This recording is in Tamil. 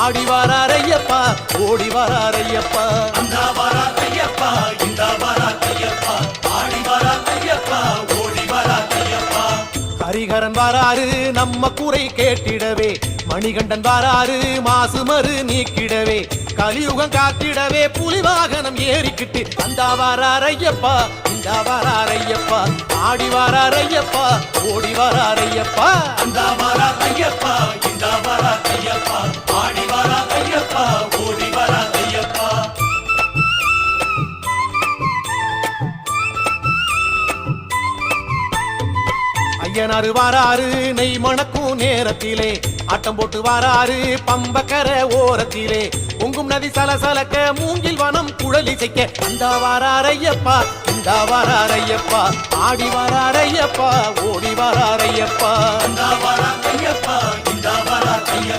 ஆடி வாரார் ஐயப்பா ஓடி வாரார் ஐயப்பா அந்த வரார் ஐயப்பா இந்த வரார் ஐயப்பா ஆடி வரார் ஐயப்பா ஓடி வரார் ஐயப்பா ஹரிஹரன் வாராரு நம்ம குறை கேட்டிடவே மணிகண்டன் வாராரு மாசுமறு நீக்கிடவே கலியுகம் காத்திடவே புலி வாகனம் ஏறிக்கிட்டு அந்த வாரார் ஐயப்பா இந்த வாரார் ஐயப்பா ஆடி வாரார் ஐயப்பா ஓடி வாரார் ஐயப்பா அந்த வரார் ஐயப்பா இந்த வரார் ஐயப்பா ஆடி வரார் ஐயப்பா ஓடி வரார் ஐயப்பா ஐயனாரு வாராரு நெய் மணக்கும் நேரத்திலே ஆட்டம் போட்டு வாராரு பம்பக்கர ஓரத்திலே பொங்கும் நதி சலசலக்க மூங்கில் வனம் குழலிசைக்க அந்த வாரார் ஐயப்பா இந்த வாரார் ஐயப்பா ஆடி வாரார் ஐயப்பா ஓடி வாரார் ஐயப்பா அந்த வரார் ஐயப்பா இந்த வரார் ஐயப்பா